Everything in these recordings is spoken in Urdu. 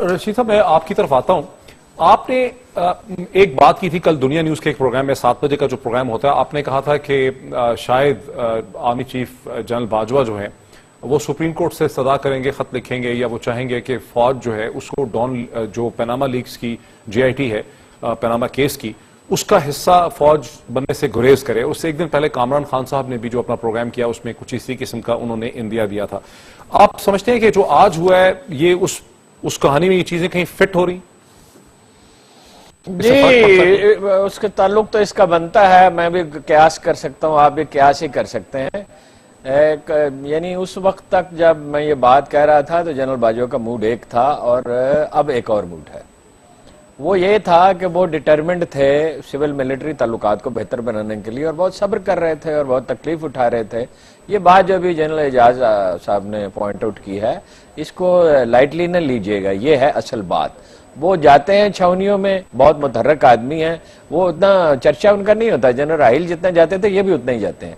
رشید صاحب میں آپ کی طرف آتا ہوں. آپ نے ایک بات کی تھی کل دنیا نیوز کے ایک پروگرام میں 7 بجے کا جو پروگرام ہوتا ہے, آپ نے کہا تھا کہ شاید آرمی چیف جنرل باجوہ جو ہیں وہ سپریم کورٹ سے صدا کریں گے, خط لکھیں گے, یا وہ چاہیں گے کہ فوج جو ہے اس کو جو پیناما لیکس کی جی آئی ٹی ہے, پیناما کیس کی, اس کا حصہ فوج بننے سے گریز کرے. اس سے ایک دن پہلے کامران خان صاحب نے بھی جو اپنا پروگرام کیا اس میں کچھ اسی قسم کا انہوں نے اندیا دیا تھا. آپ سمجھتے ہیں کہ جو آج ہوا ہے یہ اس کہانی میں یہ چیزیں کہیں فٹ ہو رہی؟ جی, اس کے تعلق تو اس کا بنتا ہے. میں بھی قیاس کر سکتا ہوں, آپ بھی قیاس ہی کر سکتے ہیں. یعنی اس وقت تک جب میں یہ بات کہہ رہا تھا تو جنرل باجوہ کا موڈ ایک تھا, اور اب ایک اور موڈ ہے. وہ یہ تھا کہ وہ ڈٹرمنڈ تھے سول ملٹری تعلقات کو بہتر بنانے کے لیے, اور بہت صبر کر رہے تھے اور بہت تکلیف اٹھا رہے تھے. یہ بات جو بھی جنرل اعجاز صاحب نے پوائنٹ آؤٹ کی ہے, اس کو لائٹلی نہ لیجئے گا, یہ ہے اصل بات. وہ جاتے ہیں چھاونیوں میں, بہت متحرک آدمی ہیں, وہ اتنا چرچا ان کا نہیں ہوتا. جنرل راحیل جتنا جاتے تھے یہ بھی اتنا ہی جاتے ہیں,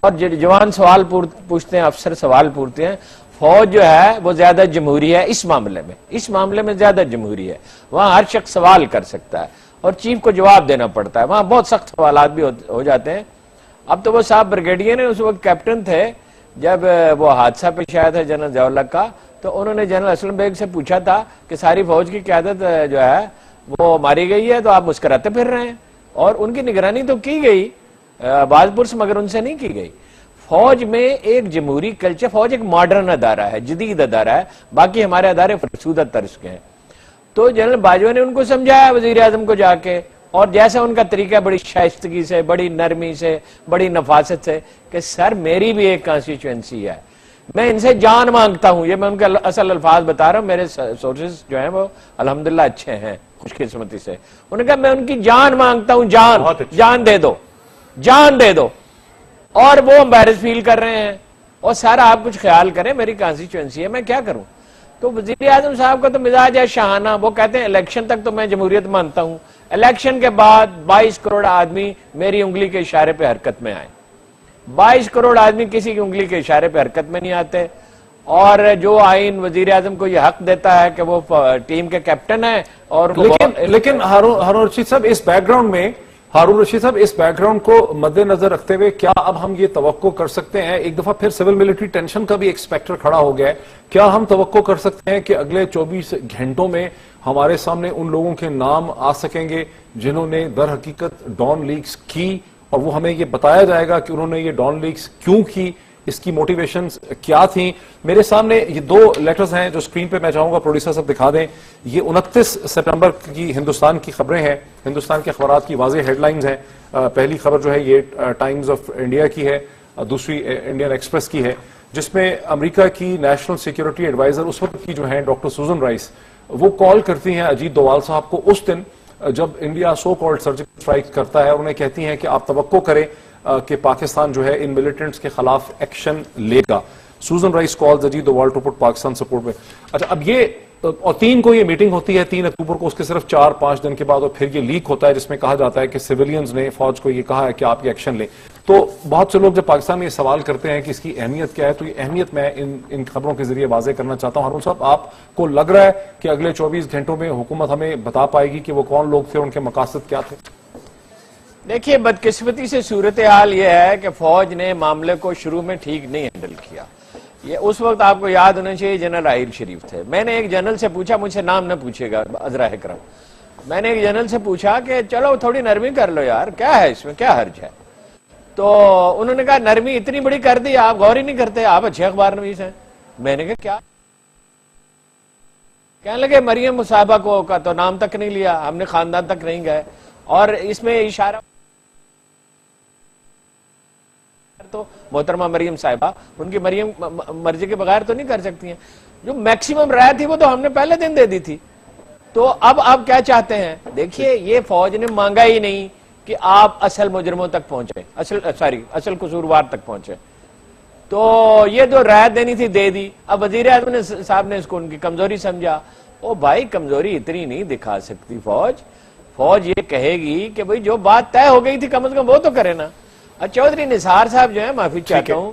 اور جوان سوال پوچھتے ہیں, افسر سوال پوچھتے ہیں. فوج جو ہے وہ زیادہ جمہوری ہے اس معاملے میں زیادہ جمہوری ہے. وہاں ہر شخص سوال کر سکتا ہے اور چیف کو جواب دینا پڑتا ہے. وہاں بہت سخت سوالات بھی ہو جاتے ہیں. اب تو وہ صاحب بریگیڈیئر نے اس وقت کیپٹن تھے جب وہ حادثہ پیش آیا تھا جنرل ضیاء الحق کا, تو انہوں نے جنرل اسلم بیگ سے پوچھا تھا کہ ساری فوج کی قیادت جو ہے وہ ماری گئی ہے, تو آپ مسکراتے پھر رہے ہیں. اور ان کی نگرانی تو کی گئی بعض پرس, مگر ان سے نہیں کی گئی. فوج میں ایک جمہوری کلچر, فوج ایک ماڈرن ادارہ ہے, جدید ادارہ ہے, باقی ہمارے ادارے فرسودہ طرز کے ہیں. تو جنرل باجوہ نے ان کو سمجھایا وزیر اعظم کو جا کے, اور جیسا ان کا طریقہ بڑی شائستگی سے, بڑی نرمی سے, بڑی نفاست سے, کہ سر میری بھی ایک کانسٹیچوئنسی ہے, میں ان سے جان مانگتا ہوں. یہ میں ان کے اصل الفاظ بتا رہا ہوں, میرے سورسز جو ہیں وہ الحمدللہ اچھے ہیں خوش قسمتی سے. انہوں نے کہا میں ان کی جان مانگتا ہوں, جان دے دو, جان دے دو. اور وہ امبیرس فیل کر رہے ہیں, اور سارا آپ کچھ خیال کریں, میری کانسٹیچوئنسی ہے, میں کیا کروں. تو وزیر اعظم صاحب کا تو مزاج ہے شاہانہ. وہ کہتے ہیں الیکشن تک تو میں جمہوریت مانتا ہوں, الیکشن کے بعد 22 کروڑ آدمی میری انگلی کے اشارے پہ حرکت میں آئے. 22 کروڑ آدمی کسی کی انگلی کے اشارے پہ حرکت میں نہیں آتے. اور جو آئین وزیر اعظم کو یہ حق دیتا ہے کہ وہ ٹیم کے کیپٹن ہے, اور لیکن ہارون رشید صاحب اس بیک گراؤنڈ کو مد نظر رکھتے ہوئے کیا اب ہم یہ توقع کر سکتے ہیں, ایک دفعہ پھر سول ملٹری ٹینشن کا بھی ایک سپیکٹر کھڑا ہو گیا ہے, کیا ہم توقع کر سکتے ہیں کہ اگلے 24 گھنٹوں میں ہمارے سامنے ان لوگوں کے نام آ سکیں گے جنہوں نے در حقیقت ڈان لیکس کی, اور وہ ہمیں یہ بتایا جائے گا کہ انہوں نے یہ ڈان لیکس کیوں کی, اس کی موٹیویشنز کیا تھیں؟ میرے سامنے یہ 2 لیٹرز ہیں جو سکرین پہ میں چاہوں گا پروڈیوسر صاحب دکھا دیں. یہ 29 سپٹمبر کی ہندوستان کی خبریں ہیں, ہندوستان کے اخبارات کی واضح ہیڈ لائنز ہیں. پہلی خبر جو ہے یہ ٹائمز آف انڈیا کی ہے, دوسری انڈین ایکسپریس کی ہے, جس میں امریکہ کی نیشنل سیکیورٹی ایڈوائزر اس وقت کی جو ہیں ڈاکٹر سوزن رائس, وہ کال کرتی ہیں اجیت دووال صاحب کو اس دن جب India so called surgical strike کرتا ہے, اور انہیں کہتی ہیں کہ آپ توقع کریں کہ پاکستان جو ہے ان ملیٹنٹس کے خلاف ایکشن لے گا. Susan Rice calls Ajit Doval to put Pakistan support میں. اچھا, اب یہ اور 3 کو یہ میٹنگ ہوتی ہے 3 اکتوبر کو, اس کے صرف 4-5 دن کے بعد, اور پھر یہ لیک ہوتا ہے جس میں کہا جاتا ہے کہ سیویلینز نے فوج کو یہ کہا ہے کہ آپ یہ ایکشن لیں. تو بہت سے لوگ جب پاکستان میں یہ سوال کرتے ہیں کہ اس کی اہمیت کیا ہے, تو یہ اہمیت میں ان خبروں کے ذریعے واضح کرنا چاہتا ہوں. ہارون صاحب, آپ کو لگ رہا ہے کہ اگلے 24 گھنٹوں میں حکومت ہمیں بتا پائے گی کہ وہ کون لوگ تھے اور ان کے مقاصد کیا تھے؟ دیکھیے, بدقسمتی سے صورتحال یہ ہے کہ فوج نے معاملے کو شروع میں ٹھیک نہیں ہینڈل کیا. یہ اس وقت آپ کو یاد ہونا چاہیے جنرل راحیل شریف تھے. میں نے ایک جنرل سے پوچھا, مجھ سے نام نہ پوچھے گا عذرا اکرم, میں نے ایک جنرل سے پوچھا کہ چلو تھوڑی نرمی کر لو یار, کیا ہے اس میں, کیا حرج ہے. تو انہوں نے کہا نرمی اتنی بڑی کر دی, آپ غور ہی نہیں کرتے, آپ اچھے اخبار نویس ہیں. میں نے کہا کیا, کہنے لگے مریم صاحبہ کو کا تو نام تک نہیں لیا, ہم نے خاندان تک نہیں گئے, اور اس میں اشارہ تو محترمہ مریم صاحبہ, ان کی مریم مرضی کے بغیر تو نہیں کر سکتی ہیں. جو میکسیمم رائے تھی وہ تو ہم نے پہلے دن دے دی تھی. تو اب آپ کیا چاہتے ہیں؟ دیکھیے, یہ فوج نے مانگا ہی نہیں کہ آپ اصل مجرموں تک پہنچے, اصل قصوروار تک پہنچے. تو یہ جو رائے دینی تھی دے دی. اب وزیر اعظم صاحب نے اس کو ان کی کمزوری سمجھا. او بھائی, کمزوری اتنی نہیں دکھا سکتی فوج. فوج یہ کہے گی کہ بھئی جو بات طے ہو گئی تھی کم از کم وہ تو کرے نا. چودھری نثار صاحب جو ہے, معافی چاہتا ہوں,